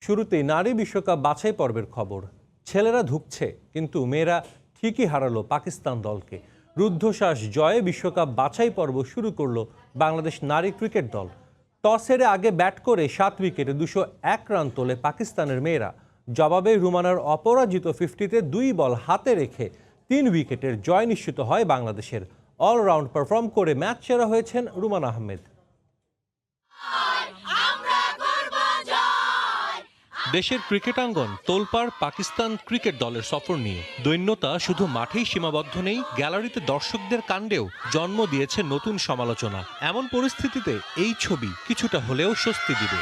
শুরুতেই নারী বিশ্বকাপ বাছাই পর্বের খবর। ছেলেরা ধুঁকছে, কিন্তু মেয়েরা ঠিকই হারালো পাকিস্তান দলকে। রুদ্ধশ্বাস জয়ে বিশ্বকাপ বাছাই পর্ব শুরু করলো বাংলাদেশ নারী ক্রিকেট দল। টস হেরে আগে ব্যাট করে 7 উইকেটে 201 রান তোলে পাকিস্তানের মেয়েরা। জবাবে রুমানার অপরাজিত 50-তে 2 বল হাতে রেখে 3 উইকেটের জয় নিশ্চিত হয় বাংলাদেশের। অলরাউন্ড পারফর্ম করে ম্যাচ সেরা হয়েছেন রুমানা আহমেদ। দেশের ক্রিকেটাঙ্গন তোলপাড় পাকিস্তান ক্রিকেট দলের সফর নিয়ে। দৈন্যতা শুধু মাঠেই সীমাবদ্ধ নেই, গ্যালারিতে দর্শকদের কাণ্ডেও জন্ম দিয়েছে নতুন সমালোচনা। এমন পরিস্থিতিতে এই ছবি কিছুটা হলেও স্বস্তি দিবে।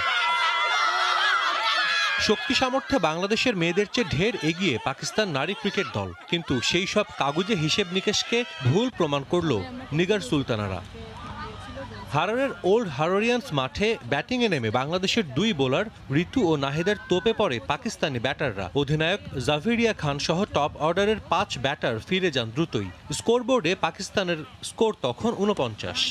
শক্তি সামর্থ্যে বাংলাদেশের মেয়েদের চেয়ে ঢের এগিয়ে পাকিস্তান নারী ক্রিকেট দল, কিন্তু সেই সব কাগুজে হিসেব নিকেশকে ভুল প্রমাণ করল নিগার সুলতানারা। হারারের ওল্ড হারোরিয়ান্স মাঠে ব্যাটিংয়ে নেমে বাংলাদেশের 2 বোলার ঋতু ও নাহিদার তোপে পড়ে পাকিস্তানি ব্যাটাররা। অধিনায়ক জাফিরিয়া খান সহ টপ অর্ডারের 5 ব্যাটার ফিরে যান দ্রুতই। স্কোরবোর্ডে পাকিস্তানের স্কোর তখন 49।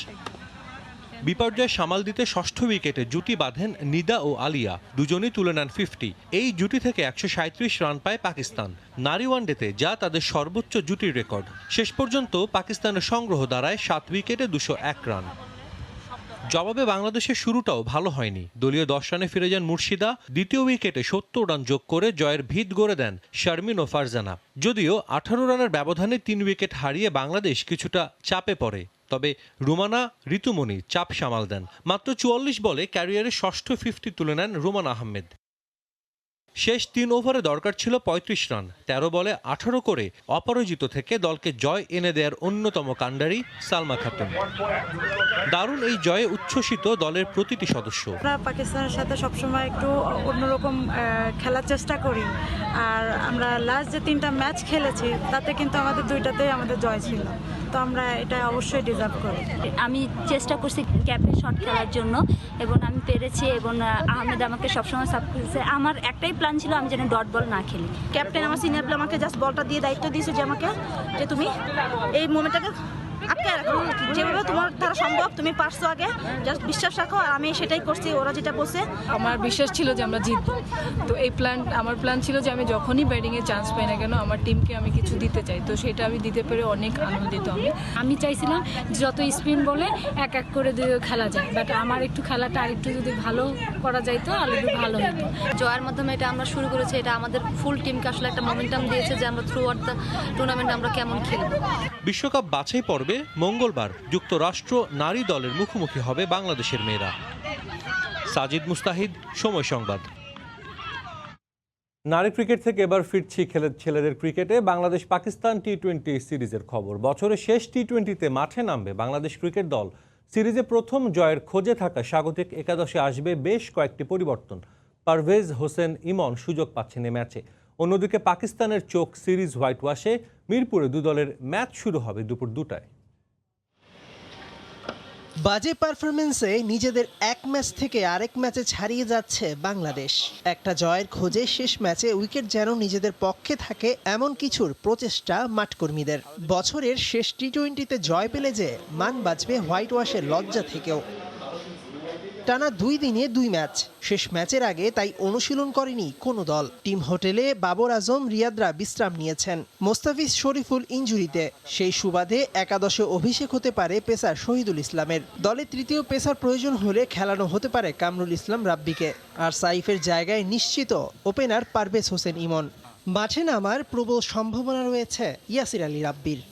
বিপর্যয় সামাল দিতে 6ষ্ঠ উইকেটে জুটি বাঁধেন নিদা ও আলিয়া, দুজনেই তুলে নেন 50। এই জুটি থেকে 137 রান পায় পাকিস্তান। নারী ওয়ানডেতে যা তাদের সর্বোচ্চ জুটির রেকর্ড। শেষ পর্যন্ত পাকিস্তানের সংগ্রহ দাঁড়ায় 7 উইকেটে 201 রান। জবাবে বাংলাদেশের শুরুটাও ভালো হয়নি। দলীয় 10 রানে ফিরে যান মুর্শিদা। দ্বিতীয় উইকেটে 70 রান যোগ করে জয়ের ভিত গড়ে দেন শারমিন ও ফারজানা। যদিও 18 রানের ব্যবধানে 3 উইকেট হারিয়ে বাংলাদেশ কিছুটা চাপে পড়ে, তবে রুমানা ঋতুমণি চাপ সামাল দেন। মাত্র 44 বলে ক্যারিয়ারের 6ষ্ঠ 50 তুলে নেন রুমানা আহমেদ। শেষ 3 ওভারে দরকার ছিল 35 রান। 13 বলে 18 করে অপরাজিত থেকে দলকে জয় এনে দেওয়ার অন্যতম কাণ্ডারি সালমা খাতুন। দারুণ এই জয়ে উচ্ছ্বসিত দলের প্রতিটি সদস্য। আমরা পাকিস্তানের সাথে সবসময় একটু অন্যরকম খেলার চেষ্টা করি, আর আমরা লাস্ট যে 3টা ম্যাচ খেলেছি তাতে কিন্তু আমাদের 2টাতেই আমাদের জয় ছিল, তো আমরা এটা অবশ্যই ডিজার্ভ করি। আমি চেষ্টা করছি ক্যাপে শট খেলার জন্য এবং আমি পেরেছি, এবং আহমেদ আমাকে সবসময় সাপোর্ট করেছে। আমার একটাই প্ল্যান ছিল আমি যেন ডট বল না খেলি। ক্যাপ্টেন আমার সিনিয়র প্লেয়ার আমাকে জাস্ট বলটা দিয়ে দায়িত্ব দিয়েছে যে আমাকে, যে তুমি এই মোমেন্টটাকে আটকে রাখো, যেভাবে তোমার দ্বারা সম্ভব তুমি পারছো, আগে জাস্ট বিশ্বাস রাখো। আর আমি সেটাই করছি, ওরা যেটা বলছে। আমার বিশ্বাস ছিল যে আমরা জিতবো, তো এই আমার প্ল্যান ছিল যে আমি যখনই ব্যাটিংয়ে চান্স পাই না কেন আমার টিমকে আমি কিছু দিতে চাই, তো সেটা আমি দিতে পেরে অনেক আনন্দিত। আমি চাইছিলাম যত স্পিন বলে এক এক করে খেলা যায়, বাট আমার একটু খেলাটা আরেকটু যদি ভালো করা যাইতো আর একটু ভালো হতো। জয়ের মাধ্যমে এটা আমরা শুরু করেছি, এটা আমাদের ফুল টিমকে আসলে একটা মোমেন্টাম দিয়েছে যে আমরা থ্রু আউট দ্য টুর্নামেন্ট আমরা কেমন খেলব। বিশ্বকাপ বাছাই পর্বে মঙ্গলবার যুক্তরাষ্ট্র নারী দলের মুখোমুখি হবে বাংলাদেশের মেয়েরা। সাজিদ মুস্তাহিদ, সময় সংবাদ। নারী ক্রিকেট থেকে এবার ফিরছি ছেলেদের ক্রিকেটে। বাংলাদেশ পাকিস্তান টি-20 সিরিজের খবর। বছরের শেষ টি-20তে মাঠে নামবে বাংলাদেশ ক্রিকেট দল। সিরিজে প্রথম জয়ের খোঁজে থাকা স্বাগতিক একাদশে আসবে বেশ কয়েকটি পরিবর্তন। পারভেজ হোসেন ইমন সুযোগ পাচ্ছেন এই ম্যাচে। অন্যদিকে পাকিস্তানের চোখ সিরিজ হোয়াইট ওয়াশে। মিরপুরে 2 দলের ম্যাচ শুরু হবে দুপুর 2টায়। বাজে পারফরমেন্সে নিজেদের এক ম্যাচ থেকে আরেক ম্যাচে ছাড়িয়ে যাচ্ছে বাংলাদেশ। একটা জয়ের খোঁজে শেষ ম্যাচে উইকেট যেন নিজেদের পক্ষে থাকে এমন কিছুর প্রচেষ্টা মাঠকর্মীদের। বছরের শেষ টি-20তে জয় পেলে যে মান বাঁচবে হোয়াইট ওয়াশের লজ্জা থেকেও। টানা 2 দিনে 2 ম্যাচ। শেষ ম্যাচের আগে তাই অনুশীলন করেনি কোনো দল। টিম হোটেলে বাবর আজম, রিয়াদরা বিশ্রাম নিয়েছেন মোস্তাফিজ শরীফুল ইনজুরিতে। সেই সুবাদে একাদশে অভিষেক হতে পারে পেসার শহীদুল ইসলামের। দলে তৃতীয় পেসার প্রয়োজন হলে খেলানো হতে পারে কামরুল ইসলাম রাব্বিকে। আর সাইফের জায়গায় নিশ্চিত ওপেনার পারভেজ হোসেন ইমন। মাঠে নামার প্রবল সম্ভাবনা রয়েছে ইয়াসির আলী রাব্বির।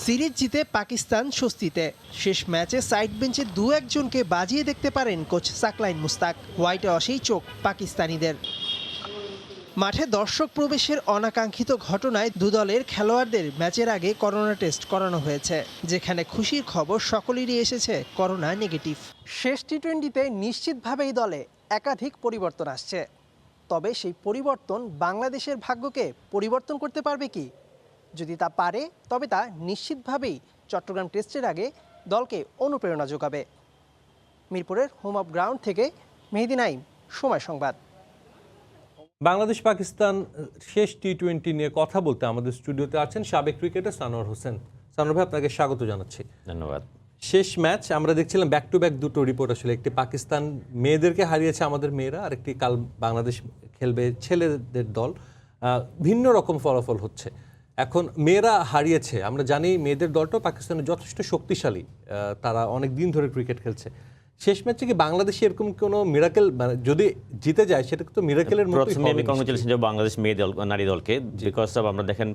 সিরিজ জিতে পাকিস্তান স্বস্তিতে। শেষ ম্যাচে সাইড বেঞ্চে 2-1 জনকে বাজিয়ে দেখতে পারেন কোচ সাকলাইন মুস্তাক। হোয়াইট ওয়াশেই চোখ পাকিস্তানিদের। মাঠে দর্শক প্রবেশের অনাকাঙ্ক্ষিত ঘটনায় 2 দলের খেলোয়াড়দের ম্যাচের আগে করোনা টেস্ট করানো হয়েছে, যেখানে খুশির খবর সকলেরই এসেছে করোনা নেগেটিভ। শেষ টি-20তে নিশ্চিতভাবেই দলে একাধিক পরিবর্তন আসছে, তবে সেই পরিবর্তন বাংলাদেশের ভাগ্যকে পরিবর্তন করতে পারবে কি? যদি তা পারে তবে তা নিশ্চিতভাবেই চট্টগ্রাম টেস্টের আগে দলকে অনুপ্রেরণা যোগাবে। মিরপুরের হোম অফ গ্রাউন্ড থেকে মেহেদী নাইম, সময় সংবাদ। বাংলাদেশ পাকিস্তান শেষ টি-20 নিয়ে কথা বলতে আমাদের স্টুডিওতে আছেন সাবেক ক্রিকেটার সানোয়ার হোসেন। সানোয়ার ভাই, আপনাকে স্বাগত জানাচ্ছি। ধন্যবাদ। শেষ ম্যাচ আমরা দেখছিলাম ব্যাক টু ব্যাক দুটো রিপোর্ট আসলে, একটি পাকিস্তান মেয়েদেরকে হারিয়েছে আমাদের মেয়েরা, আর একটি কাল বাংলাদেশ খেলবে ছেলেদের দল। ভিন্ন রকম ফলাফল হচ্ছে। এখন মেয়েরা হারিয়েছে, আমরা জানি মেয়েদের দলটাও পাকিস্তানের যথেষ্ট শক্তিশালী, তারা অনেক দিন ধরে ক্রিকেট খেলছে। শেষ ম্যাচে কি বাংলাদেশে এরকম কোনো মিরাকেল, মানে যদি জিতে যায় সেটা তো মিরাকেলের মতোই প্রথমে আমি হবে কংগ্রেচুলেশন জানাবো বাংলাদেশ নারী দলকে, বিকজ অফ আমরা দেখেন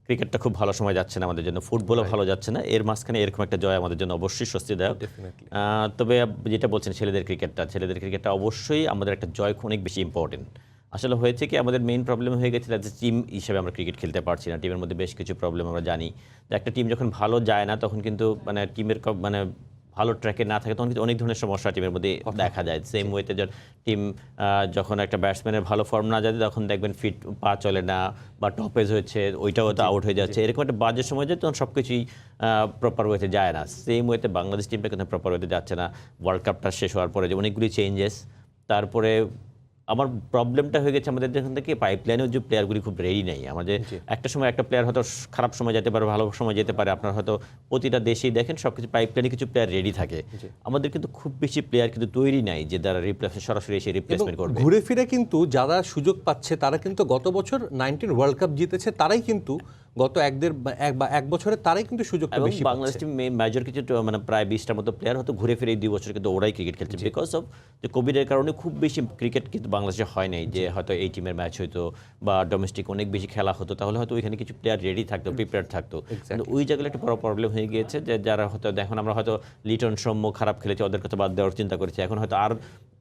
ক্রিকেটটা খুব ভালো সময় যাচ্ছে না আমাদের জন্য, ফুটবলও ভালো যাচ্ছে না, এর মাঝখানে এরকম একটা জয় আমাদের জন্য অবশ্যই স্বস্তিদায়ক। তবে যেটা বলছেন ছেলেদের ক্রিকেটটা অবশ্যই আমাদের একটা জয় অনেক বেশি ইম্পর্টেন্ট। আসলে হয়েছে কি, আমাদের মেইন প্রবলেম হয়ে গেছে যে টিম হিসেবে আমরা ক্রিকেট খেলতে পারছি না, টিমের মধ্যে বেশ কিছু প্রবলেম আমরা জানি। যে একটা টিম যখন ভালো যায় না তখন কিন্তু মানে টিমের মানে ভালো ট্র্যাকে না থাকে তখন কিন্তু অনেক ধরনের সমস্যা টিমের মধ্যে দেখা যায়। সেম ওয়েতে টিম যখন একটা ব্যাটসম্যানের ভালো ফর্ম না যায় তখন দেখবেন ফিট পা চলে না বা টপেজ হয়েছে ওইটাও হয়তো আউট হয়ে যাচ্ছে, এরকম একটা বাজে সময় যায় তখন সব কিছুই প্রপার ওয়েতে যায় না। সেম ওয়েতে বাংলাদেশ টিমটা কিন্তু প্রপার ওয়েতে যাচ্ছে না। ওয়ার্ল্ড কাপটা শেষ হওয়ার পরে যে অনেকগুলি চেঞ্জেস, তারপরে আমার প্রবলেমটা হয়ে গেছে আমাদের যেখান থেকে পাইপলাইনেও যে প্লেয়ারগুলি খুব রেডি নেই। আমাদের একটা সময় একটা প্লেয়ার হয়তো খারাপ সময় যেতে পারে, ভালো সময় যেতে পারে, আপনার হয়তো প্রতিটা দেশেই দেখেন সব কিছু পাইপলাইনে কিছু প্লেয়ার রেডি থাকে। আমাদের কিন্তু খুব বেশি প্লেয়ার কিন্তু তৈরি নাই যে দ্বারা সরাসরি এসে রিপ্লেসমেন্ট করবে। ঘুরে ফিরে কিন্তু যারা সুযোগ পাচ্ছে তারা কিন্তু গত বছর 19 ওয়ার্ল্ড কাপ জিতেছে, তারাই কিন্তু গত এক বছরে তারাই কিন্তু সুযোগটা বেশি পাচ্ছে। বাংলাদেশ টিম মেজর কিছু মানে প্রায় 20টার মতো প্লেয়ার হয়তো ঘুরে ফিরে এই 2 বছর কিন্তু ওরাই ক্রিকেট খেলছে, বিকজ অফ যে কোভিডের কারণে খুব বেশি ক্রিকেট কিন্তু বাংলাদেশে হয় নাই, যে হয়তো এই টিমের ম্যাচ হতো বা ডোমেস্টিক অনেক বেশি খেলা হতো, তাহলে হয়তো ওইখানে কিছু প্লেয়ার রেডি থাকতো, প্রিপেয়ার থাকতো। কিন্তু ওই জায়গায় একটা বড় প্রবলেম হয়ে গিয়েছে যে যারা হয়তো এখন আমরা হয়তো লিটন সৌম্য খারাপ খেলেছে, ওদের কথা বাদ দেওয়ার চিন্তা করেছি, এখন হয়তো আর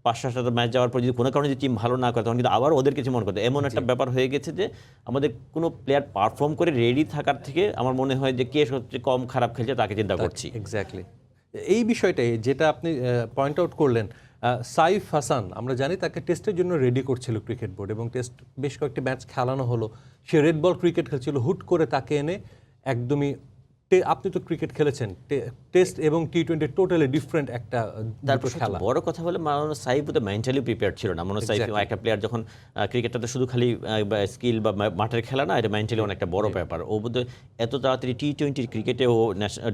5-7 ম্যাচ যাওয়ার পর যদি কোনো কারণে যদি টিম ভালো না করে তখন কিন্তু আবার ওদের কিছু মনে করতে, এমন একটা ব্যাপার হয়ে গেছে যে আমাদের কোনো প্লেয়ার পারফর্ম করে রেডি থাকার থেকে আমার মনে হয় যে কে সবচেয়ে কম খারাপ খেলছে তাকে চিন্তা করছি। এক্স্যাক্টলি এই বিষয়টাই যেটা আপনি পয়েন্ট আউট করলেন। সাইফ হাসান আমরা জানি তাকে টেস্টের জন্য রেডি করছিল ক্রিকেট বোর্ড, এবং টেস্ট বেশ কয়েকটি ম্যাচ খেলানো হলো, সে রেড বল ক্রিকেট খেলছিল, হুট করে তাকে এনে একদমই, আপনি তো ক্রিকেট খেলেছেন, টেস্ট এবং টি20 টোটালি ডিফারেন্ট একটা খেলা। বড় কথা বলে মাওলানা সাইফ তো মেন্টালি প্রিপেয়ার ছিল না। মাওলানা সাইফ একটা প্লেয়ার যখন ক্রিকেটটা তো শুধু খালি স্কিল বা মাঠের খেলা না, এটা মেন্টালি অনেকটা বড় ব্যাপার। ও বোধহয় এত তাড়াতাড়ি টি20 ক্রিকেটে ও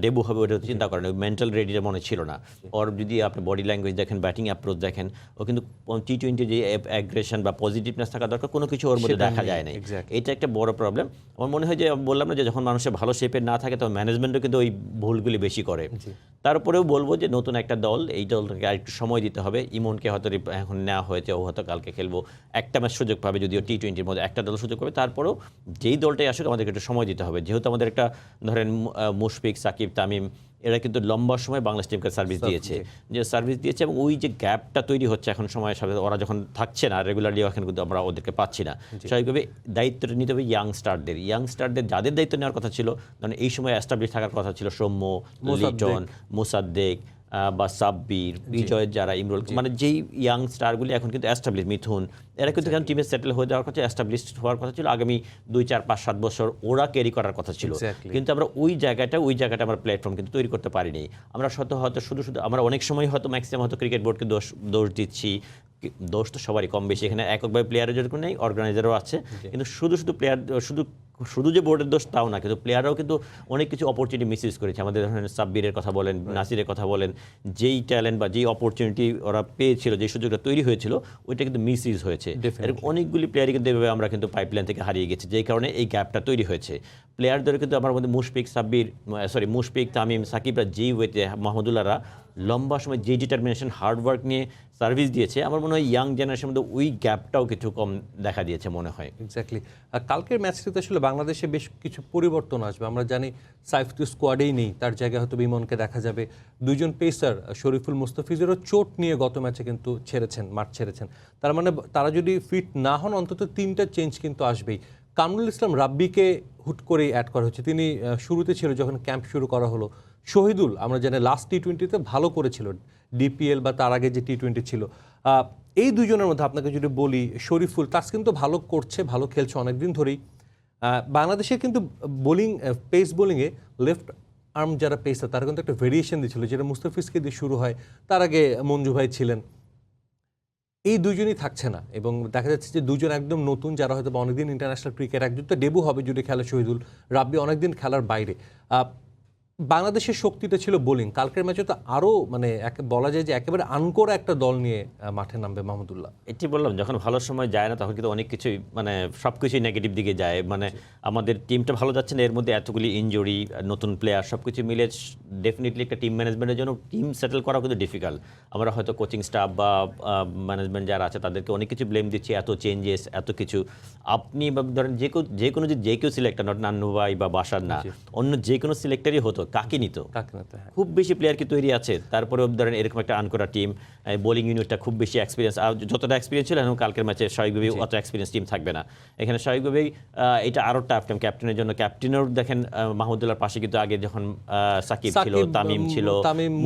ডেবু হবে ওটা চিন্তা করেন, মেন্টাল রেডি মনে ছিল না ওর। যদি আপনি বডি ল্যাঙ্গুয়েজ দেখেন, ব্যাটিং অ্যাপ্রোচ দেখেন, ও কিন্তু টি20 যে অ্যাগ্রেশন বা পজিটিভনেস থাকা দরকার কোনো কিছু ওর মধ্যে দেখা যায় না। এটা একটা বড় প্রবলেম। আমার মনে হয় যে বললাম না যে যখন মানুষের ভালো শেপে না থাকে তখন ম্যানেজমেন্টও কিন্তু ওই ভুলগুলি বেশি করে। তারপরেও বলবো যে নতুন একটা দল, এই দলটাকে আরেকটু সময় দিতে হবে। ইমনকে হয়তো এখন নেওয়া হয়েছে, ও হয়তো কালকে খেলবো, একটা ম্যাচ সুযোগ পাবে, যদিও টি20 মধ্যে একটা দল সুযোগ পাবে, তারপরেও যেই দলটাই আসুক আমাদেরকে একটু সময় দিতে হবে। যেহেতু আমাদের একটা ধরেন মুশফিক, সাকিব, তামিম এরা কিন্তু লম্বা সময় বাংলাদেশ টিমকে সার্ভিস দিয়েছে, এবং ওই যে গ্যাপটা তৈরি হচ্ছে এখন সময়ের সাথে, ওরা যখন থাকছে না রেগুলারলি, এখন কিন্তু আমরা ওদেরকে পাচ্ছি না। স্বাভাবিকভাবে দায়িত্বটা নিতে হবে ইয়াংস্টারদের যাদের দায়িত্ব নেওয়ার কথা ছিল, মানে এই সময় এস্টাবলিশ থাকার কথা ছিল, সৌম্য, লিটন, মোসাদ্দেক বা সাব্বির, বিজয়, যারা ইমরুল, মানে যেই ইয়াং স্টারগুলি এখন কিন্তু এস্টাবলিশ, মিথুন, এরা কিন্তু এখন টিমে সেটেল হয়ে যাওয়ার কথা, এস্টাবলিশ হওয়ার কথা ছিল, আগামী 2, 4, 5, 7 বছর ওরা ক্যারি করার কথা ছিল। কিন্তু আমরা ওই জায়গাটা আমরা প্ল্যাটফর্ম কিন্তু তৈরি করতে পারিনি। আমরা হয়তো শুধু আমরা অনেক সময় হয়তো ম্যাক্সিমাম হয়তো ক্রিকেট বোর্ডকে দোষ দিচ্ছি, দোষ তো সবারই কম বেশি, এখানে এককভাবে প্লেয়ারের যেরকম নেই, অর্গানাইজারও আছে, কিন্তু শুধু প্লেয়ার শুধু যে বোর্ডের দোষ তাও না, কিন্তু প্লেয়াররাও কিন্তু অনেক কিছু অপরচুনিটি মিসইউজ করেছে। আমাদের ধরেন সাব্বিরের কথা বলেন, নাসিরের কথা বলেন, যেই ট্যালেন্ট বা যেই অপরচুনিটি ওরা পেয়েছিল, যে সুযোগটা তৈরি হয়েছিল, ওইটা কিন্তু মিসইউজ হয়েছে। এরকম অনেকগুলি প্লেয়ারই কিন্তু এভাবে আমরা কিন্তু পাইপলাইন থেকে হারিয়ে গেছি, যেই কারণে এই গ্যাপটা তৈরি হয়েছে। প্লেয়ারদের কিন্তু আমার মধ্যে মুশফিক, তামিম, সাকিবরা যেই ওয়েতে, মাহমুদুল্লাহরা লম্বা সময় যে ডিটারমিনেশন, হার্ডওয়ার্ক নিয়ে সার্ভিস দিয়েছে, আমার মনে হয় ইয়াং জেনারেশনের মধ্যে ওই গ্যাপটাও কিছু কম দেখা দিয়েছে মনে হয়। এক্স্যাক্টলি। কালকের ম্যাচটিতে আসলে বাংলাদেশে বেশ কিছু পরিবর্তন আসবে। আমরা জানি সাইফ তো স্কোয়াডেই নেই, তার জায়গায় হয়তো ইমনকে দেখা যাবে। 2 জন পেসার শরীফুল, মুস্তাফিজেরও চোট নিয়ে গত ম্যাচে কিন্তু মাঠ ছেড়েছেন। তার মানে তারা যদি ফিট না হন অন্তত 3টা চেঞ্জ কিন্তু আসবেই। কামরুল ইসলাম রাব্বিকে হুট করেই অ্যাড করা হচ্ছে, তিনি শুরুতে ছিল যখন ক্যাম্প শুরু করা হলো। শহীদুল আমরা জানি লাস্ট টি20তে ভালো করেছিল, ডিপিএল বা তার আগে যে টি20 ছিল। এই 2 জনের মধ্যে আপনাকে যদি বলি, শরীফুল তাস কিন্তু ভালো করছে, ভালো খেলছে অনেকদিন ধরেই। বাংলাদেশের কিন্তু পেস বোলিংয়ে লেফট আর্ম যারা পেসার তারা কিন্তু একটা ভেরিয়েশন দিচ্ছিল, যেটা মুস্তাফিজকে দিয়ে শুরু হয়, তার আগে মঞ্জু ভাই ছিলেন। এই 2 জনই থাকছে না, এবং দেখা যাচ্ছে যে 2 জন একদম নতুন, যারা হয়তো অনেকদিন ইন্টারন্যাশনাল ক্রিকেট, একজন তো ডেবু হবে যদি খেলে শহীদুল, রাব্বি অনেকদিন খেলার বাইরে। বাংলাদেশের শক্তিটা ছিল বোলিং, কালকের ম্যাচে তো আরও মানে বলা যায় যে একেবারে আনকোরা একটা দল নিয়ে মাঠে নামবে মাহমুদুল্লাহ। এটি বললাম, যখন ভালো সময় যায় না তখন কিন্তু অনেক কিছুই মানে সব কিছুই নেগেটিভ দিকে যায়। মানে আমাদের টিমটা ভালো যাচ্ছে না, এর মধ্যে এতগুলি ইনজুরি, নতুন প্লেয়ার, সব কিছু মিলে ডেফিনেটলি একটা টিম ম্যানেজমেন্টের জন্য টিম সেটেল করা কিন্তু ডিফিকাল্ট। আমরা হয়তো কোচিং স্টাফ বা ম্যানেজমেন্ট যারা আছে তাদেরকে অনেক কিছু ব্লেম দিচ্ছি, এত চেঞ্জেস, এত কিছু। আপনি ধরেন যে কেউ সিলেক্টর, নট নান্নু ভাই বা বাসার না, অন্য যে কোনো সিলেক্টরই হতো, কাকে নিত? খুব বেশি প্লেয়ার কি তৈরি আছে? তারপরে ধরেন এরকম একটা আনকরা টিম, বোলিং ইউনিটটা খুব বেশি এক্সপিরিয়েন্স, আর যতটা এক্সপিরিয়েন্স ছিল এখন কালকের ম্যাচে স্বাভাবিকভাবেই অত এক্সপিরিয়েন্স টিম থাকবে না। এখানে স্বাভাবিকভাবেই এটা আরও টাফ টাইম ক্যাপ্টেনের জন্য। ক্যাপ্টেনেরও দেখেন মাহমুদুল্লাহর পাশে কিন্তু আগে যখন সাকিব ছিল, তামিম ছিল,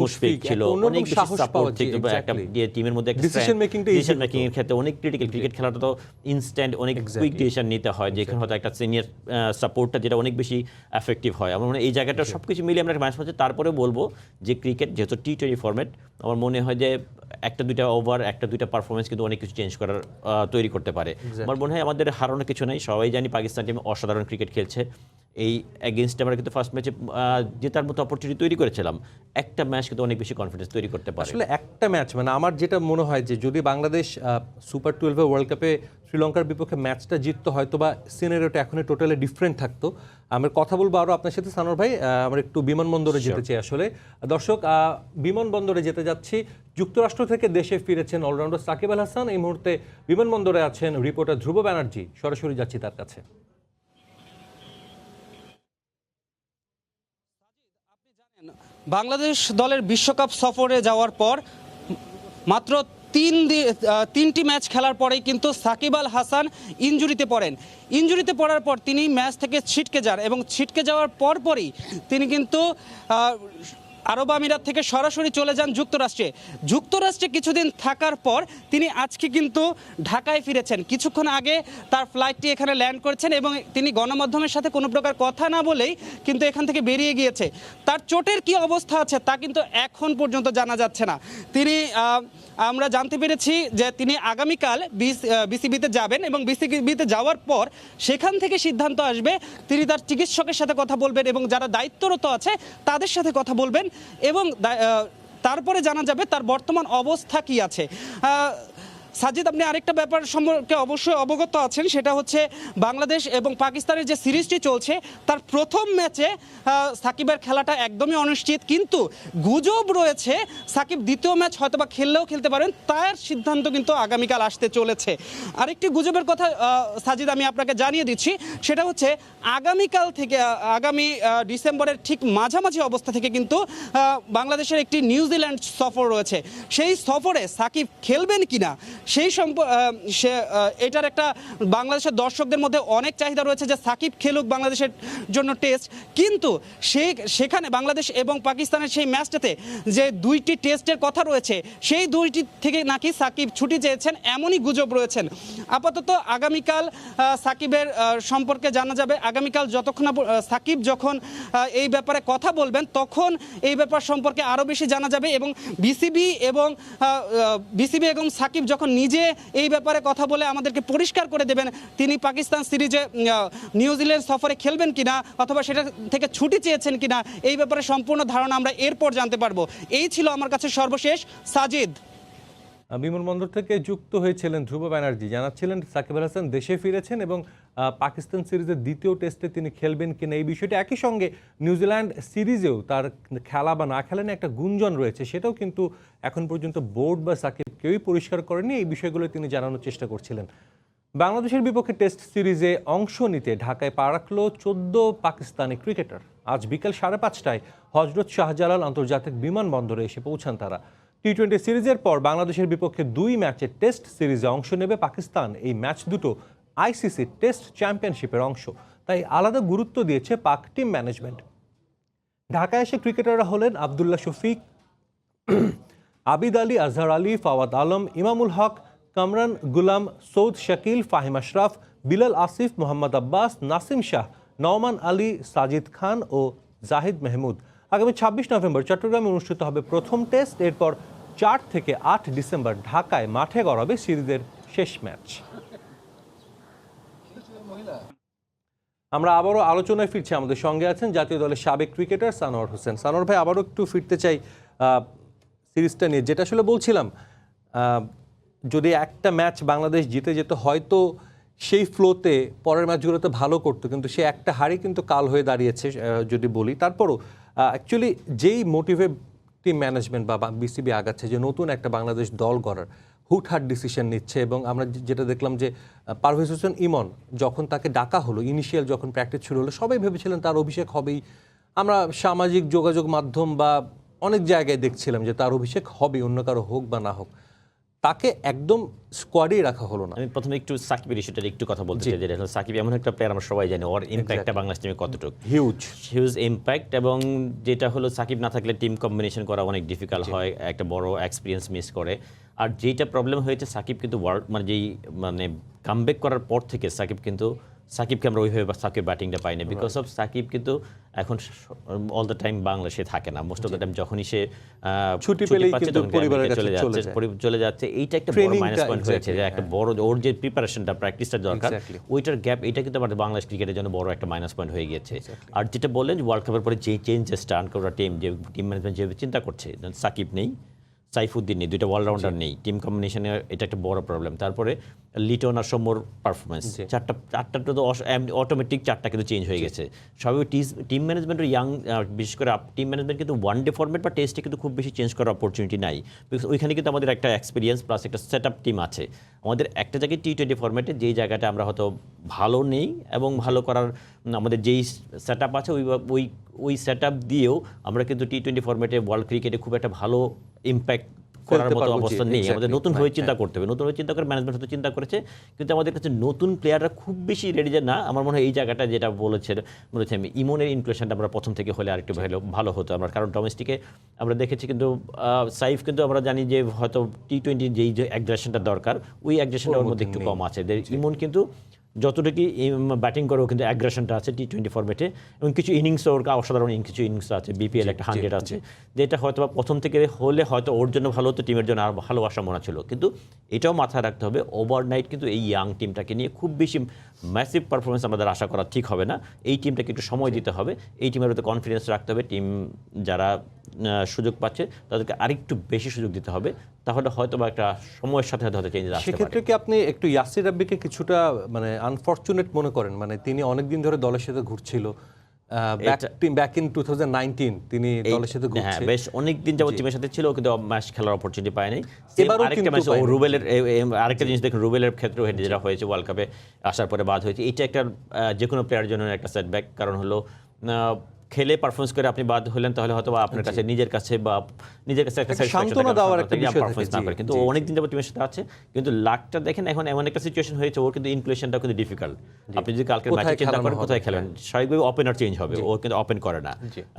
মুশফিক ছিল, অনেক বেশি সাপোর্ট ছিল একটা টিমের মধ্যে। ডিসিশন মেকিং এর ক্ষেত্রে অনেক ক্রিটিক্যাল। ক্রিকেট খেলাটা তো ইনস্ট্যান্ট, অনেক কুইক ডিসিশন নিতে হয়, যেখানে হয়তো একটা সিনিয়র সাপোর্টটা যেটা অনেক বেশি এফেক্টিভ হয়। আমার মনে হয় এই জায়গাটা সবকিছু মিলিয়ে আমরা ম্যাচ হচ্ছে। তারপরে বলবো যে ক্রিকেট যেহেতু টি20 ফরম্যাট, আমার মনে হয় যে একটা দুইটা ওভার, একটা দুইটা পারফরমেন্স কিন্তু অনেক কিছু চেঞ্জ করার তৈরি করতে পারে। আমার মনে হয় আমাদের হারানোর কিছু নাই। সবাই জানি পাকিস্তান টিম অসাধারণ ক্রিকেট খেলছে। এই এগেনস্টে আমরা কিন্তু ফার্স্ট ম্যাচে জেতার মতো অপরচুনিটি তৈরি করেছিলাম। একটা ম্যাচ কিন্তু অনেক বেশি কনফিডেন্স তৈরি করতে পারে। আসলে একটা ম্যাচ মানে আমার যেটা মনে হয় যে যদি বাংলাদেশ সুপার 12 ওয়ার্ল্ড কাপে শ্রীলঙ্কার বিপক্ষে ম্যাচটা জিততো, হয়তো বা সিনারিওটা এখনই টোটালি ডিফারেন্ট থাকতো। আমরা কথা বলবো আরও আপনার সাথে সানোর ভাই। আমরা একটু বিমানবন্দরে যেতে চাই। আসলে দর্শক, বিমানবন্দরে যেতে যাচ্ছি। যুক্তরাষ্ট্র থেকে দেশে ফিরেছেন অলরাউন্ডার সাকিব আল হাসান। এই মুহূর্তে বিমানবন্দরে আছেন রিপোর্টার ধ্রুব ব্যানার্জি। সরাসরি যাচ্ছি তার কাছে। বাংলাদেশ দলের বিশ্বকাপ সফরে যাওয়ার পর মাত্র তিনটি ম্যাচ খেলার পরেই কিন্তু সাকিব আল হাসান ইনজুরিতে পড়েন। ইনজুরিতে পড়ার পর তিনি ম্যাচ থেকে ছিটকে যান এবং ছিটকে যাওয়ার পরপরই তিনি কিন্তু আরব আমিরাত থেকে সরাসরি চলে যান যুক্তরাষ্ট্রে কিছুদিন থাকার পর তিনি আজকে কিন্তু ঢাকায় ফিরেছেন। কিছুক্ষণ আগে তার ফ্লাইটটি এখানে ল্যান্ড করেছেন এবং তিনি গণমাধ্যমের সাথে কোনো প্রকার কথা না বলেই কিন্তু এখান থেকে বেরিয়ে গিয়েছে। তার চোটের কি অবস্থা আছে তা কিন্তু এখন পর্যন্ত জানা যাচ্ছে না। আমরা জানতে পেরেছি যে তিনি আগামীকাল বিসিবিতে যাবেন এবং বিসিবিতে যাওয়ার পর সেখান থেকে সিদ্ধান্ত আসবে। তিনি তার চিকিৎসকের সাথে কথা বলবেন এবং যারা দায়িত্বরত আছে তাদের সাথে কথা বলবেন এবং তারপরে জানা যাবে তার বর্তমান অবস্থা কি আছে। সাজিদ, আপনি আরেকটা ব্যাপার সম্পর্কে অবশ্যই অবগত আছেন, সেটা হচ্ছে বাংলাদেশ এবং পাকিস্তানের যে সিরিজটি চলছে তার প্রথম ম্যাচে সাকিবের খেলাটা একদমই অনিশ্চিত, কিন্তু গুজব রয়েছে সাকিব দ্বিতীয় ম্যাচ হয়তোবা খেললেও খেলতে পারেন। তার সিদ্ধান্ত কিন্তু আগামীকাল আসতে চলেছে। আরেকটি গুজবের কথা সাজিদ আমি আপনাকে জানিয়ে দিচ্ছি, সেটা হচ্ছে আগামীকাল থেকে আগামী ডিসেম্বরের ঠিক মাঝামাঝি অবস্থা থেকে কিন্তু বাংলাদেশের একটি নিউজিল্যান্ড সফর রয়েছে। সেই সফরে সাকিব খেলবেন কিনা এটার একটা বাংলাদেশের দর্শকদের মধ্যে অনেক চাহিদা রয়েছে যে সাকিব খেলুক বাংলাদেশের জন্য টেস্ট, কিন্তু সেখানে বাংলাদেশ এবং পাকিস্তানের সেই ম্যাচটাতে যে দুইটি টেস্টের কথা রয়েছে সেই দুইটি থেকে নাকি সাকিব ছুটি চেয়েছেন, এমনই গুজব রয়েছেন। আপাতত আগামীকাল সাকিবের সম্পর্কে জানা যাবে। আগামীকাল যতক্ষণ সাকিব যখন এই ব্যাপারে কথা বলবেন তখন এই ব্যাপার সম্পর্কে আরও বেশি জানা যাবে এবং বিসিবি এবং সাকিব যখন নিজে এই ব্যাপারে কথা বলে আমাদেরকে পরিষ্কার করে দেবেন তিনি পাকিস্তান সিরিজে নিউজিল্যান্ড সফরে খেলবেন কিনা অথবা সেটা থেকে ছুটি চেয়েছেন কিনা, এই ব্যাপারে সম্পূর্ণ ধারণা আমরা এরপর জানতে পারবো। এই ছিল আমার কাছে সর্বশেষ। সাজিদ। বিমানবন্দর থেকে যুক্ত হয়েছিলেন ধ্রুব ব্যানার্জি, জানাচ্ছিলেন সাকিব আল হাসান দেশে ফিরেছেন এবং পাকিস্তান সিরিজের দ্বিতীয় টেস্টে তিনি খেলবেন কিনা এই বিষয়টি। একই সঙ্গে নিউজিল্যান্ড সিরিজেও তার খেলা বা না খেলা নিয়ে একটা গুঞ্জন রয়েছে, সেটাও কিন্তু এখন পর্যন্ত বোর্ড বা সাকিব কেউই পরিষ্কার করেনি। এই বিষয়গুলো তিনি জানানোর চেষ্টা করছিলেন। বাংলাদেশের বিপক্ষে টেস্ট সিরিজে অংশ নিতে ঢাকায় পা রাখল 14 পাকিস্তানি ক্রিকেটার। আজ বিকেল 5:30টায় হজরত শাহজালাল আন্তর্জাতিক বিমানবন্দরে এসে পৌঁছান তারা। টি20 সিরিজের পর বাংলাদেশের বিপক্ষে 2 ম্যাচের টেস্ট সিরিজে অংশ নেবে পাকিস্তান। এই ম্যাচ দুটো আইসিসি টেস্ট চ্যাম্পিয়নশিপের অংশ, তাই আলাদা গুরুত্ব দিয়েছে পাক টিম ম্যানেজমেন্ট। ঢাকায় এসে ক্রিকেটাররা হলেন আবদুল্লাহ শফিক, আবিদ আলী, আজহার আলী, ফাওয়াদ আলম, ইমামুল হক, কামরান গুলাম, সৌদ শাকিল, ফাহিম আশরাফ, বিলাল আসিফ, মোহাম্মদ আব্বাস, নাসিম শাহ, নওমান আলী, সাজিদ খান ও জাহিদ মেহমুদ। আগামী 26 নভেম্বর চট্টগ্রামে অনুষ্ঠিত হবে প্রথম টেস্ট। এরপর 4 থেকে 8 ডিসেম্বর ঢাকায় মাঠে গড়াবে সিরিজের শেষ ম্যাচ। আমরা আবারও আলোচনায় ফিরছি। আমাদের সঙ্গে আছেন জাতীয় দলের সাবেক ক্রিকেটার সানোয়ার হোসেন। সানোয়ার ভাই, আবারও একটু ফিরতে চাই সিরিজটা নিয়ে, যেটা আসলে বলছিলাম, যদি একটা ম্যাচ বাংলাদেশ জিতে যেত হয়তো সেই ফ্লোতে পরের ম্যাচগুলোতে ভালো করতো, কিন্তু সে একটা হারই কিন্তু কাল হয়ে দাঁড়িয়েছে যদি বলি। তারপরও অ্যাকচুয়ালি যেই মোটিভে টিম ম্যানেজমেন্ট বা বিসিবি আগাচ্ছে যে নতুন একটা বাংলাদেশ দল গড়ার, হুটহাট ডিসিশন নিচ্ছে, এবং আমরা যেটা দেখলাম যে পারভেজ হোসেন ইমন যখন তাকে ডাকা হলো, ইনিশিয়াল যখন প্র্যাকটিস শুরু হলো, সবাই ভেবেছিলেন তার অভিষেক হবেই। আমরা সামাজিক যোগাযোগ মাধ্যম বা অনেক জায়গায় দেখছিলাম যে তার অভিষেক হবে, অন্য কারো হোক বা না হোক, তাকে একদম স্কোয়াডেই রাখা হলো না। আমি প্রথমে একটু সাকিবের ইস্যুটা একটু কথা বলতে চাই, যেটা হলো সাকিব এমন একটা প্লেয়ার, আমরা সবাই জানি ওর ইম্প্যাক্টটা বাংলাদেশ টিমে কতটুকু হিউজ ইম্প্যাক্ট, এবং যেটা হলো সাকিব না থাকলে টিম কম্বিনেশন করা অনেক ডিফিকাল্ট হয়, একটা বড় এক্সপিরিয়েন্স মিস করে। আর যেটা প্রবলেম হয়েছে, সাকিব কিন্তু মানে কামব্যাক করার পর থেকে সাকিবকে আমরা ওইভাবে সাকিব ব্যাটিংটা পাই না, বিকজ অফ সাকিব কিন্তু এখন অল দ্য টাইম বাংলাদেশে থাকে না, মোস্ট অফ দ্য টাইম যখনই সে ছুটি পেলেই কিন্তু পরিবারের কাছে চলে যাচ্ছে। এইটা একটা বড় মাইনাস পয়েন্ট হয়েছে, যে একটা বড় ওর যে প্রিপারেশনটা প্র্যাকটিসটা দরকার, ওইটার গ্যাপ, এটা কিন্তু আমাদের বাংলাদেশ ক্রিকেটের জন্য বড় একটা মাইনাস পয়েন্ট হয়ে গিয়েছে। আর যেটা বললেন ওয়ার্ল্ড কাপের পরে যে চেঞ্জেসটা আনকোরা টিম ম্যানেজমেন্ট যেভাবে চিন্তা করছে, সাকিব নেই, সাইফুদ্দিন নেই, দুইটা অলরাউন্ডার নেই, টিম কম্বিনেশনে এটা একটা বড় প্রবলেম। তারপরে লিটন আর সৌম্যর পারফরমেন্স, চারটা তো অটোমেটিক চারটা কিন্তু চেঞ্জ হয়ে গেছে। সবই টিম ম্যানেজমেন্টের বিশেষ করে টিম ম্যানেজমেন্ট কিন্তু ওয়ান ডে ফরম্যাট বা টেস্টে কিন্তু খুব বেশি চেঞ্জ করার অপরচুনিটি নাই, বিকজ ওইখানে কিন্তু আমাদের একটা এক্সপিরিয়েন্স প্লাস একটা সেট আপ টিম আছে। আমাদের একটা জায়গায় T20 ফরম্যাটে যেই জায়গাটা আমরা হয়তো ভালো নেই, এবং ভালো করার আমাদের যেই সেট আপ আছে ওই সেট আপ দিয়েও আমরা কিন্তু T20 ফরম্যাটে ওয়ার্ল্ড ক্রিকেটে খুব একটা ভালো ইম্প্যাক্ট করার মতো অবস্থা নেই। আমাদের নতুন হয়ে চিন্তা করতে হবে, নতুন হয়ে চিন্তা করে ম্যানেজমেন্ট হয়তো চিন্তা করেছে, কিন্তু আমাদের কাছে নতুন প্লেয়াররা খুব বেশি রেডি যে না। আমার মনে হয় এই জায়গাটা যেটা বলেছে আমি, ইমনের ইনক্লুশনটা আমরা প্রথম থেকে হলে আরেকটু ভালো হতো আমরা, কারণ ডোমেস্টিকে আমরা দেখেছি কিন্তু সাইফ কিন্তু আমরা জানি যে হয়তো T20 যেই যে অ্যাগ্রেশনটা দরকার, ওই অ্যাগ্রেশনটা ওর মধ্যে একটু কম আছে। ইমন কিন্তু যতটুকু ব্যাটিং করেও কিন্তু অ্যাগ্রেশনটা আছে T20 ফরম্যাটে, এবং কিছু ইনিংসও ওর অসাধারণ কিছু ইনিংস আছে, বিপিএল একটা 100 আছে, যেটা হয়তো বা প্রথম থেকে হলে হয়তো ওর জন্য ভালো হতো, টিমের জন্য আর ভালো আশামনা ছিল। কিন্তু এটাও মাথায় রাখতে হবে, ওভারনাইট কিন্তু এই ইয়াং টিমটাকে নিয়ে খুব বেশি ম্যাসিভ পারফরমেন্স আমাদের আশা করা ঠিক হবে না। এই টিমটাকে একটু সময় দিতে হবে, এই টিমের মধ্যে কনফিডেন্স রাখতে হবে, টিম যারা সুযোগ পাচ্ছে তাদেরকে আরেকটু বেশি সুযোগ দিতে হবে, তাহলে হয়তো বা একটা সময়ের সাথে হয়তো চেঞ্জ আসতে পারে। সেক্ষেত্রে কি আপনি একটু ইয়াসির রাব্বিকে কিছুটা মানে আনফরচুনেট মনে করেন? মানে তিনি অনেকদিন ধরে দলের সাথে ঘুরছিল, ব্যাক ইন 2019 তিনি দলের সাথে ঘুরছে, বেশ অনেকদিন যাবত টিমের সাথে ছিল, কিন্তু ম্যাচ খেলার অপরচুনিটি পায় নাই। আরেকটা ম্যাচ রুবেলের, আরেকটা জিনিস দেখুন, রুবেলের ক্ষেত্রেও যেটা হয়েছে ওয়ার্ল্ড কাপে আসার পরে বাদ হয়েছে, এটা একটা যে কোনো প্লেয়ারের জন্য একটা সেটব্যাক। কারণ হলো খেলে পারফরমেন্স করে আপনি বাদ হলেন, তাহলে হয়তো আপনার কাছে নিজের কাছে একটা সান্ত্বনা দেওয়ার একটা বিষয় পারফরমেন্স না করে, কিন্তু অনেকদিন যাবত টিমের সাথে আছে। কিন্তু লাকটা দেখেন এখন এমন একটা সিচুয়েশন হয়েছে, ওর কিন্তু ইনক্লুশনটা কিন্তু ডিফিকাল্ট। আপনি যদি কালকে ম্যাচে চিন্তা করেন কোথায় খেলেন, স্বাভাবিকভাবে ওপেনার চেঞ্জ হবে, ও কিন্তু ওপেন করে না,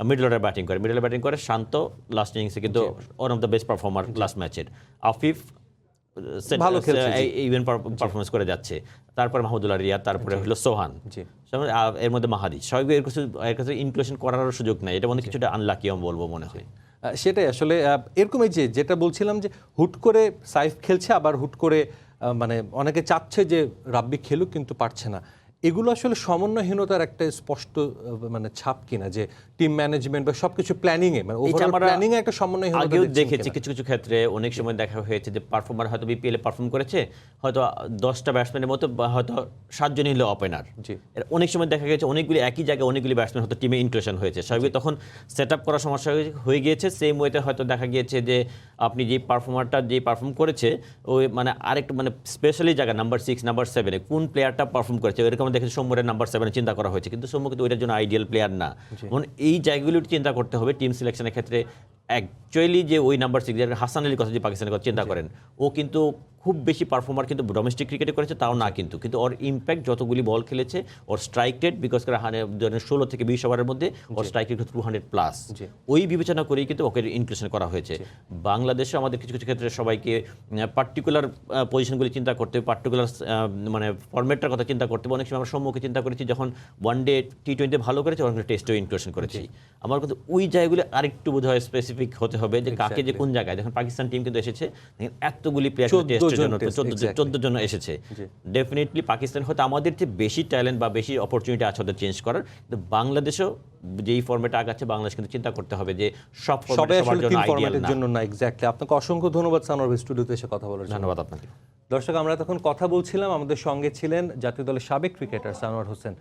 মিডল অর্ডার ব্যাটিং করে। শান্ত লাস্ট ইনিংসে কিন্তু one of the best performer last ম্যাচের। আফিফ ভালো খেলছে, ইভেন পারফরমেন্স করে যাচ্ছে। তারপর মাহমুদুল্লাহ রিয়াদ, তারপরে হলো সোহান, এর মধ্যে মাহাদি। স্বাভাবিক এর কাছে ইনক্লুশন করার সুযোগ নাই, এটা মনে কিছুটা আনলাকি আমি বলবো মনে হয়। সেটাই আসলে এরকম, এই যেটা বলছিলাম যে হুট করে সাইফ খেলছে, আবার হুট করে মানে অনেকে চাচ্ছে যে রাব্বি খেলুক কিন্তু পারছে না, এগুলো আসলে সমন্বয়হীনতার একটা স্পষ্ট মানে ছাপ কিনা, যে টিম ম্যানেজমেন্ট বা সবকিছু প্ল্যানিং এ, মানে ওভারঅল প্ল্যানিং এ একটা সমন্বয়হীনতা আগেও দেখেছি। কিছু ক্ষেত্রে অনেক সময় দেখা হয়েছে যে পারফর্মার হয়তো বিপিএল এ পারফর্ম করেছে, হয়তো 10টা ব্যাটসম্যানের মতো, বা হয়তো 7 জনই হলো ওপেনার। অনেক সময় দেখা গেছে অনেকগুলি একই জায়গায় অনেকগুলি ব্যাটসম্যান হয়তো টিমে ইনক্লুশন হয়েছে, স্বাভাবিক তখন সেট আপ করার সমস্যা হয়ে গিয়েছে। সেম ওয়েতে হয়তো দেখা গিয়েছে যে আপনি যে পারফর্মারটা যে পারফর্ম করেছে, ওই মানে আরেকটা মানে স্পেশালি জায়গা নাম্বার 6 নাম্বার 7 কোন প্লেয়ারটা পারফর্ম করেছে, এরকম দেখেছি সৌম্যের নাম্বার 7 চিন্তা করা হয়েছে, কিন্তু সৌম্য কিন্তু ওইটার জন্য আইডিয়াল প্লেয়ার না। মানে এই জায়গাগুলো চিন্তা করতে হবে টিম সিলেকশনের ক্ষেত্রে। অ্যাকচুয়ালি যে ওই নাম্বার 6 হাসান আলীর কথা যে পাকিস্তানের কথা চিন্তা করেন, ও কিন্তু খুব বেশি পারফর্মার কিন্তু ডোমেস্টিক ক্রিকেটে করেছে তাও না, কিন্তু ওর ইম্প্যাক্ট যতগুলি বল খেলেছে, ওর স্ট্রাইক রেট বিকজ করে 16 থেকে 20 ওভারের মধ্যে ওর স্ট্রাইক রেট 200+, ওই বিবেচনা করেই কিন্তু ওকে ইনক্লুশন করা হয়েছে। বাংলাদেশে আমাদের কিছু কিছু ক্ষেত্রে সবাইকে পার্টিকুলার পজিশনগুলি চিন্তা করতে হবে, পার্টিকুলার মানে ফরম্যাটটার কথা চিন্তা করতে হবে। অনেক সময় আমরা সম্মুখে চিন্তা করেছি যখন ওয়ানডে T20 ভালো করেছে, ওখানে টেস্টেও ইনক্লুশন করেছি। আমার কিন্তু ওই জায়গাগুলি আরেকটু বোধ হয় স্পেসিফিক হতে হবে, যে কাকে যে কোন জায়গায়। দেখুন পাকিস্তান টিম কিন্তু এসেছে, এতগুলি প্লেয়ার টেস্ট জন্য 14 জন এসেছে। ডেফিনেটলি পাকিস্তান হয়তো আমাদের চেয়ে বেশি ট্যালেন্ট বা বেশি অপরচুনিটি আছে ওদের চেঞ্জ করার, কিন্তু বাংলাদেশও যেই ফরম্যাটে আগাচ্ছে বাংলাদেশ কিন্তু চিন্তা করতে হবে যে সব ফরম্যাটের জন্য না। এক্স্যাক্টলি। আপনাকে অসংখ্য ধন্যবাদ সানোয়ার স্টুডিওতে এসে কথা বলার জন্য। ধন্যবাদ আপনাকে। দর্শক, আমরা তখন কথা বলছিলাম, আমাদের সঙ্গে ছিলেন জাতীয় দলের সাবেক ক্রিকেটার সানোয়ার হোসেন।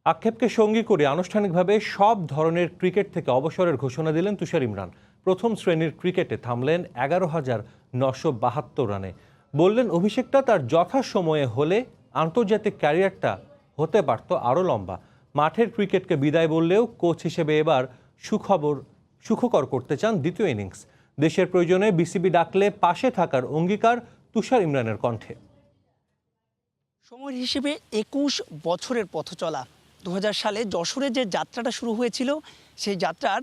আক্ষেপকে সঙ্গী করে আনুষ্ঠানিকভাবে সব ধরনের ক্রিকেট থেকে অবসরের ঘোষণা দিলেন তুষার ইমরান। প্রথম শ্রেণীর ক্রিকেটে থামলেন 11,972 রানে। বললেন অভিষেকটা তার যথাসময়ে হলে আন্তর্জাতিক ক্যারিয়ারটা হতে পারত আরও লম্বা। মাঠের ক্রিকেটকে বিদায় বললেও কোচ হিসেবে এবার সুখকর করতে চান দ্বিতীয় ইনিংস। দেশের প্রয়োজনে বিসিবি ডাকলে পাশে থাকার অঙ্গীকার তুষার ইমরানের কণ্ঠে। সময়ের হিসেবে 21 বছরের পথ চলা। 2000 সালে যশোরে যে যাত্রাটা শুরু হয়েছিল, সেই যাত্রার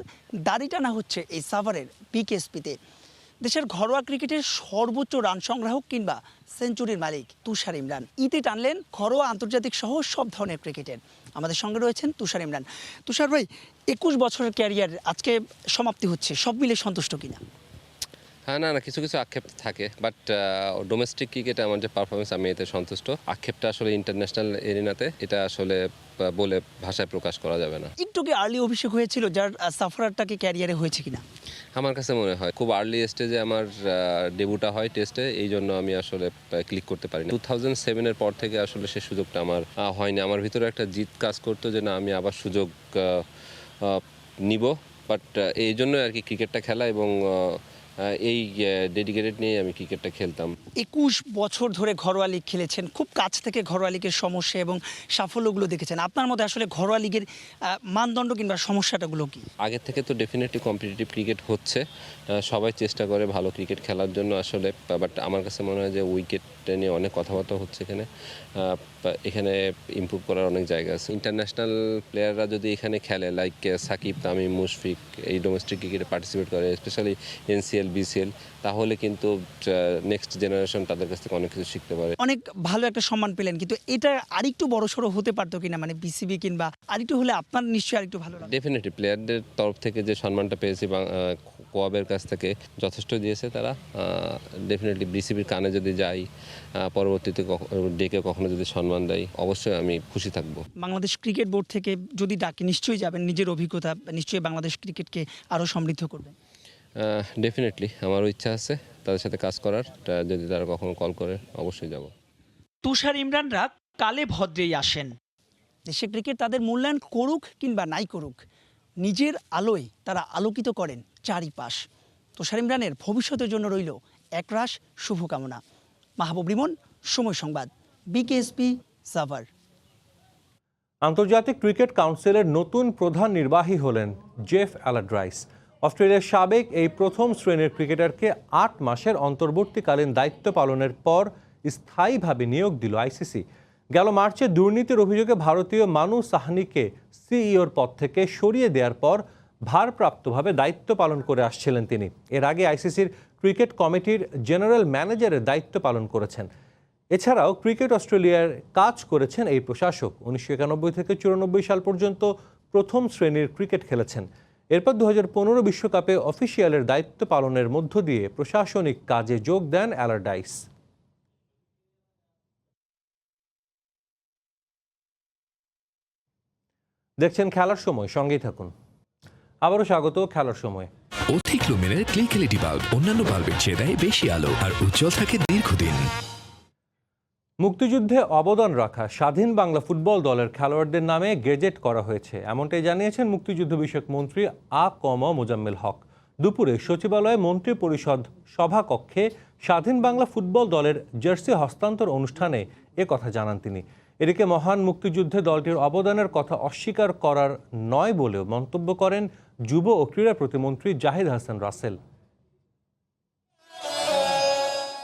দাড়ি টানা হচ্ছে এই সাভারের বিকেএসপিতে। দেশের ঘরোয়া ক্রিকেটের সর্বোচ্চ রান সংগ্রাহক কিংবা সেঞ্চুরির মালিক তুষার ইমরান ইতি টানলেন ঘরোয়া আন্তর্জাতিক সহ সব ধরনের ক্রিকেটের। আমাদের সঙ্গে রয়েছেন তুষার ইমরান। তুষার ভাই, 21 বছরের ক্যারিয়ার আজকে সমাপ্তি হচ্ছে, সব মিলে সন্তুষ্ট কিনা? হ্যাঁ, না কিছু আক্ষেপ থাকে, বাট ডোমেস্টিক ক্রিকেটে আমার যে পারফরমেন্স, আমি এতে সন্তুষ্ট। আক্ষেপটা আসলে ইন্টারন্যাশনাল এরিনাতে এটা আসলে বলে ভাষায় প্রকাশ করা যাবে না। একটু কি আর্লি অভিষেক হয়েছিল, যার সাফারটাকে ক্যারিয়ারে হয়েছে কিনা? আমার কাছে মনে হয় খুব আর্লি স্টেজে আমার ডেবিউটা হয় টেস্টে, এই জন্য আমি আসলে ক্লিক করতে পারিনি। 2007-এর পর থেকে আসলে সে সুযোগটা আমার হয়নি। আমার ভিতরে একটা জিদ কাজ করতো যে না, আমি আবার সুযোগ নিব, বাট এই জন্য আর কি ক্রিকেটটা খেলা এবং এই ডেডিকেটেড নিয়ে আমি ক্রিকেটটা খেলতাম। 21 বছর ধরে ঘরোয়া লিগ খেলেছেন, খুব কাছ থেকে ঘরোয়া লিগের সমস্যা এবং সাফল্যগুলো দেখেছেন। আপনার মধ্যে আসলে ঘরোয়া লিগের মানদণ্ড কিংবা সমস্যাটাগুলো কি? আগের থেকে তো ডেফিনেটলি কম্পিটিটিভ ক্রিকেট হচ্ছে, সবাই চেষ্টা করে ভালো ক্রিকেট খেলার জন্য আসলে, বাট আমার কাছে মনে হয় যে উইকেট নিয়ে অনেক কথাবার্তা হচ্ছে এখানে ইমপ্রুভ করার অনেক জায়গা আছে। ইন্টারন্যাশনাল প্লেয়াররা যদি এখানে খেলে, লাইক সাকিব, তামিম, মুশফিক, এই ডোমেস্টিক ক্রিকেটে পার্টিসিপেট করে, স্পেশালি এনসিএল, বিসিএল, তাহলে কিন্তু নেক্সট জেনারেশন তাদের কাছ থেকে অনেক কিছু শিখতে পারে। অনেক ভালো একটা সম্মান পেলেন, কিন্তু এটা আরেকটু বড়সড় হতে পারতো কিনা, মানে বিসিবি কিংবা আরেকটু হলে আপনার নিশ্চয়ই আরেকটু ভালো লাগবে। ডেফিনেটলি প্লেয়ারদের তরফ থেকে যে সম্মানটা পেয়েছি কোয়াবের কাছ থেকে যথেষ্ট দিয়েছে তারা। ডেফিনেটলি বিসিবির কানে যদি যাই, পরবর্তীতে ডেকে কখনো যদি সম্মান দেয়, অবশ্যই আমি খুশি থাকবো। বাংলাদেশ ক্রিকেট বোর্ড থেকে যদি ডাকে নিশ্চয়ই যাবেন, নিজের অভিজ্ঞতা নিশ্চয়ই বাংলাদেশ ক্রিকেটকে আরও সমৃদ্ধ করবেন। ডেফিনেটলি আমারও ইচ্ছা আছে তাদের সাথে কাজ করার, যদি তারা কখনো কল করে অবশ্যই যাব। তুষার ইমরানরা কালে ভদ্রেই আসেন। দেশে ক্রিকেট তাদের মূল্যায়ন করুক কিংবা নাই করুক, নিজের আলোয় তারা আলোকিত করেন চারিপাশ। তুষার ইমরানের ভবিষ্যতের জন্য রইল একরাশ শুভকামনা। মাহবুব রিমন, সময় সংবাদ, বিকেএসপি, সাভার। আন্তর্জাতিক ক্রিকেট কাউন্সিলের নতুন প্রধান নির্বাহী হলেন জেফ অ্যালাড্রাইস। অস্ট্রেলিয়ার সাবেক এই প্রথম শ্রেণীর ক্রিকেটারকে 8 মাসের অন্তর্বর্তীকালীন দায়িত্ব পালনের পর স্থায়ীভাবে নিয়োগ দিল আইসিসি। গেল মার্চে দুর্নীতির অভিযোগে ভারতীয় মানু সাহনিকে সিইওর পদ থেকে সরিয়ে দেওয়ার পর ভারপ্রাপ্তভাবে দায়িত্ব পালন করে আসছিলেন তিনি। এর আগে আইসিসির ক্রিকেট কমিটির জেনারেল ম্যানেজারের দায়িত্ব পালন করেছেন। এছাড়াও ক্রিকেট অস্ট্রেলিয়ার কাজ করেছেন এই প্রশাসক। 1991 থেকে 94 সাল পর্যন্ত প্রথম শ্রেণীর ক্রিকেট খেলেছেন। এরপর 2015 বিশ্বকাপে অফিসিয়ালের দায়িত্ব পালনের মধ্য দিয়ে প্রশাসনিক কাজে যোগ দেন অ্যালারডাইস। দেখছেন খেলার সময়, সঙ্গেই থাকুন। আবারও স্বাগত খেলার সময়। অধিক লুমিনের ক্লিক এলইডি বাল্ব অন্যান্য বাল্বের চেয়ে দেয় বেশি আলো আর উজ্জ্বল থাকে দীর্ঘদিন। মুক্তিযুদ্ধে অবদান রাখা স্বাধীন বাংলা ফুটবল দলের খেলোয়াড়দের নামে গেজেট করা হয়েছে, এমনটাই জানিয়েছেন মুক্তিযুদ্ধ বিষয়ক মন্ত্রী মোজাম্মেল হক। দুপুরে সচিবালয়ে মন্ত্রী পরিষদ সভাকক্ষে স্বাধীন বাংলা ফুটবল দলের জার্সি হস্তান্তর অনুষ্ঠানে কথা জানান তিনি। এদিকে মহান মুক্তিযুদ্ধে দলটির অবদানের কথা অস্বীকার করার নয় বলেও মন্তব্য করেন যুব ও ক্রীড়া প্রতিমন্ত্রী জাহিদ হাসান রাসেল।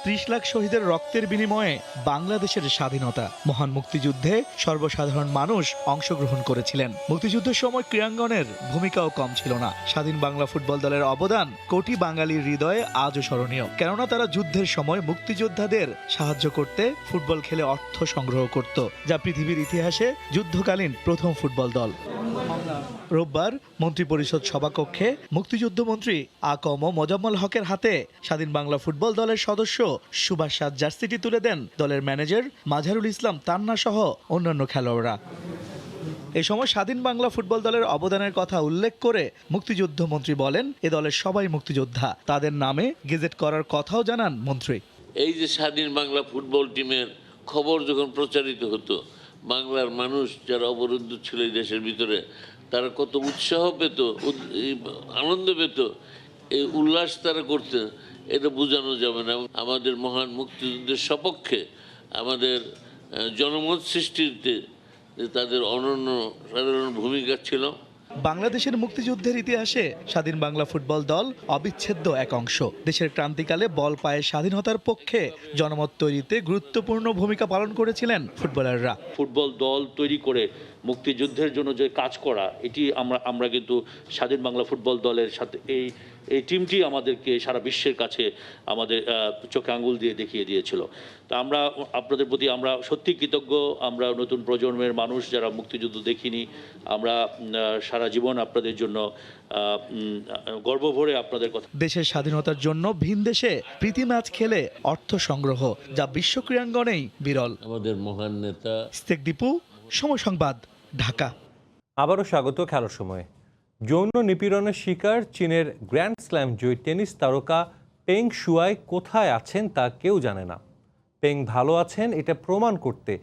30 লাখ শহীদের রক্তের বিনিময়ে বাংলাদেশের স্বাধীনতা। মহান মুক্তিযুদ্ধে সর্বসাধারণ মানুষ অংশগ্রহণ করেছিলেন। মুক্তিযুদ্ধের সময় ক্রীড়াঙ্গনের ভূমিকাও কম ছিল না। স্বাধীন বাংলা ফুটবল দলের অবদান কোটি বাঙালির হৃদয়ে আজও স্মরণীয়, কেননা তারা যুদ্ধের সময় মুক্তিযোদ্ধাদের সাহায্য করতে ফুটবল খেলে অর্থ সংগ্রহ করত, যা পৃথিবীর ইতিহাসে যুদ্ধকালীন প্রথম ফুটবল দল। রোববার মন্ত্রিপরিষদ সভাকক্ষে মুক্তিযুদ্ধ মন্ত্রী মোজাম্মেল হকের হাতে স্বাধীন বাংলা ফুটবল দলের সদস্য সুভাষ সাত জার্সিটি তুলে দেন দলের ম্যানেজার মাঝারুল ইসলাম তান্না সহ অন্যান্য খেলোয়াড়রা। এই সময় স্বাধীন বাংলা ফুটবল দলের অবদানের কথা উল্লেখ করে মুক্তিযুদ্ধ মন্ত্রী বলেন, এ দলের সবাই মুক্তিযোদ্ধা, তাদের নামে গেজেট করার কথাও জানান মন্ত্রী। এই যে স্বাধীন বাংলা ফুটবল টিমের খবর যখন প্রচারিত হতো, বাংলার মানুষ যারা অবরুদ্ধ ছিল এই দেশের ভিতরে, তারা কত উৎসাহ পেত, আনন্দ পেত, এই উল্লাস তারা করতে, এটা বোঝানো যাবে না। আমাদের মহান মুক্তিযুদ্ধের সপক্ষে আমাদের জনমত সৃষ্টিতে তাদের অনন্য সাধারণ ভূমিকা ছিল। বাংলাদেশের মুক্তিযুদ্ধের ইতিহাসে স্বাধীন বাংলা ফুটবল দল অবিচ্ছেদ্য এক অংশ। দেশের ক্রান্তিকালে বল পায়ে স্বাধীনতার পক্ষে জনমত তৈরিতে গুরুত্বপূর্ণ ভূমিকা পালন করেছিলেন ফুটবলাররা। ফুটবল দল তৈরি করে মুক্তিযুদ্ধের জন্য যে কাজ করা, এটি আমরা কিন্তু স্বাধীন বাংলা ফুটবল দলের সাথে এই টিমটি আমাদেরকে সারা বিশ্বের কাছে আমাদের চোখে আঙ্গুল দিয়ে দেখিয়ে দিয়েছিল। তা আমরা আপনাদের প্রতি আমরা সত্যি কৃতজ্ঞ। আমরা নতুন প্রজন্মের মানুষ যারা মুক্তিযুদ্ধ দেখিনি, আমরা সারা জীবন আপনাদের জন্য গর্ব ভরে আপনাদের কথা। দেশের স্বাধীনতার জন্য ভিন দেশে প্রীতি ম্যাচ খেলে অর্থ সংগ্রহ, যা বিশ্ব ক্রীড়াঙ্গনেই বিরল। আমাদের মহান নেতা ইস্তেক দীপু, সময় সংবাদ, ঢাকা। আবারও স্বাগত খেলার সময়। যৌন নিপীড়নের শিকার চীনের গ্র্যান্ড স্ল্যাম জয়ী টেনিস তারকা পেং শুয়াই কোথায় আছেন তা কেউ জানে না। পেং ভালো আছেন এটা প্রমাণ করতে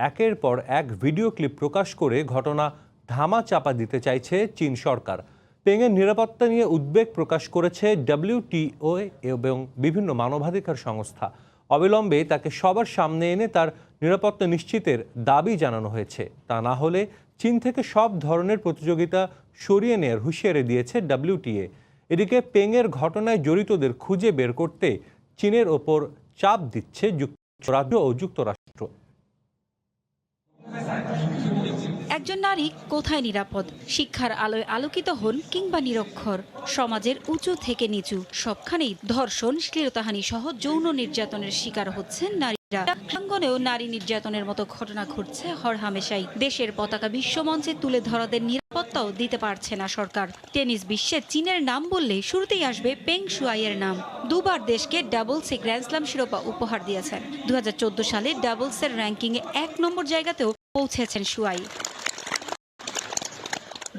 একের পর এক ভিডিও ক্লিপ প্রকাশ করে ঘটনা ধামা চাপা দিতে চাইছে চীন সরকার। পেংয়ের নিরাপত্তা নিয়ে উদ্বেগ প্রকাশ করেছে WTO এবং বিভিন্ন মানবাধিকার সংস্থা। অবিলম্বে তাকে সবার সামনে এনে তার নিরাপত্তা নিশ্চিতের দাবি জানানো হয়েছে। তা না হলে চীন থেকে সব ধরনের প্রতিযোগিতা সরিয়ে নেওয়ার হুঁশিয়ারি দিয়েছে WTA। এদিকে পেংয়ের ঘটনায় জড়িতদের খুঁজে বের করতে চীনের ওপর চাপ দিচ্ছে যুক্তরাজ্য ও যুক্তরাষ্ট্র। একজন নারী কোথায় নিরাপদ? শিক্ষার আলোয় আলোকিত হন কিংবা নিরক্ষর, সমাজের উঁচু থেকে নিচু সবখানেই ধর্ষণ, শ্লীলতাহানি সহ যৌন নির্যাতনের শিকার হচ্ছেন নারীরা। প্রাঙ্গণেও নারী নির্যাতনের মতো ঘটনা ঘটছে হরহামেশাই। দেশের পতাকা বিশ্বমঞ্চে তুলে ধরাদের নিরাপত্তাও দিতে পারছে না সরকার। টেনিস বিশ্বে চীনের নাম বললে শুরুতেই আসবে পেং শুয়াইয়ের নাম। দুবার দেশকে ডাবলসে গ্র্যান্ড স্ল্যাম শিরোপা উপহার দিয়েছেন। 2014 সালে ডাবলসের র্যাঙ্কিংয়ে 1 নম্বর জায়গাতেও পৌঁছেছেন শুয়াই।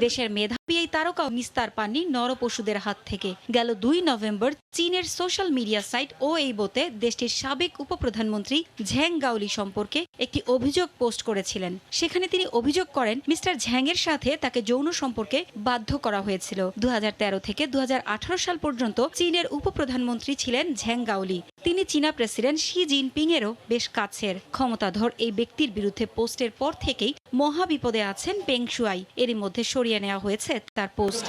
দেশের মেধাবী এই তারকাও নিস্তার পাননি নরপশুদের হাত থেকে। গেল 2 নভেম্বর চীনের সোশ্যাল মিডিয়া সাইট ওয়েইবোতে দেশটির সাবেক উপপ্রধানমন্ত্রী ঝ্যাং গাওলি সম্পর্কে একটি অভিযোগ পোস্ট করেছিলেন। সেখানে তিনি অভিযোগ করেন মিস্টার ঝ্যাংয়ের সাথে তাকে যৌন সম্পর্কে বাধ্য করা হয়েছিল। 2013 থেকে 2018 সাল পর্যন্ত চীনের উপপ্রধানমন্ত্রী ছিলেন ঝ্যাং গাওলি। তিনি চীনা প্রেসিডেন্ট শি জিনপিং এরও বেশ কাছের। ক্ষমতাধর এই ব্যক্তির বিরুদ্ধে পোস্টের পর থেকেই মহাবিপদে আছেন পেং শুয়াই। এরই মধ্যে সরিয়ে নেওয়া হয়েছে তার পোস্ট।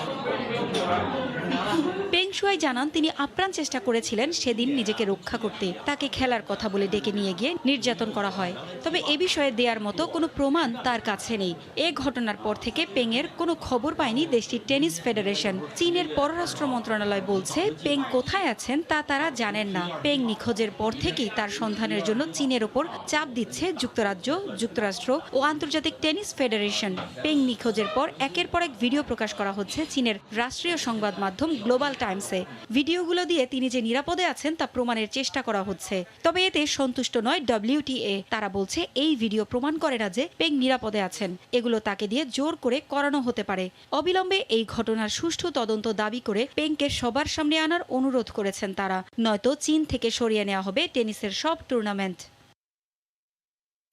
পেং শুয়াই জানান তিনি আপ্রাণ চেষ্টা করেছিলেন সেদিন নিজেকে রক্ষা করতে। তাকে খেলার কথা বলে ডেকে নিয়ে গিয়ে নির্যাতন করা হয়। তবে এ বিষয়ে দেওয়ার মতো কোনো প্রমাণ তার কাছে নেই। এ ঘটনার পর থেকে পেংয়ের কোনো খবর পায়নি দেশটির টেনিস ফেডারেশন। চীনের পররাষ্ট্র মন্ত্রণালয় বলছে পেং কোথায় আছেন তা তারা জানেন না। পেং নিখোঁজের পর থেকেই তার সন্ধানের জন্য চীনের ওপর চাপ দিচ্ছে যুক্তরাজ্য, যুক্তরাষ্ট্র ও আন্তর্জাতিক টেনিস ফেডারেশন। পেং নিখোঁজের পর একের পর এক ভিডিও প্রকাশ করা হচ্ছে চীনের রাষ্ট্রীয় সংবাদ মাধ্যম গ্লোবাল টাইমসে। ভিডিওগুলো দিয়ে তিনি যে নিরাপদে আছেন তা প্রমাণের চেষ্টা করা হচ্ছে। তবে এতে সন্তুষ্ট নয় WTA। তারা বলছে এই ভিডিও প্রমাণ করে না যে পেং নিরাপদে আছেন। এগুলো তাকে দিয়ে জোর করে করানো হতে পারে। অবিলম্বে এই ঘটনার সুষ্ঠু তদন্ত দাবি করে পেংকে সবার সামনে আনার অনুরোধ করেছেন তারা। নয়তো চীন থেকে সরিয়ে নেওয়া হবে টেনিসের সব টুর্নামেন্ট।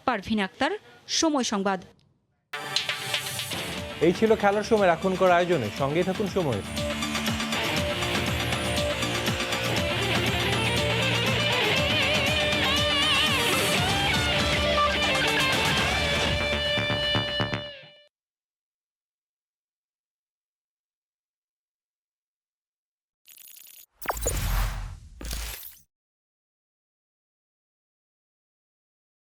পারভিন আক্তার, সময় সংবাদ। এই ছিল খেলার সময় এখনকার আয়োজনে। সঙ্গে থাকুন সময়।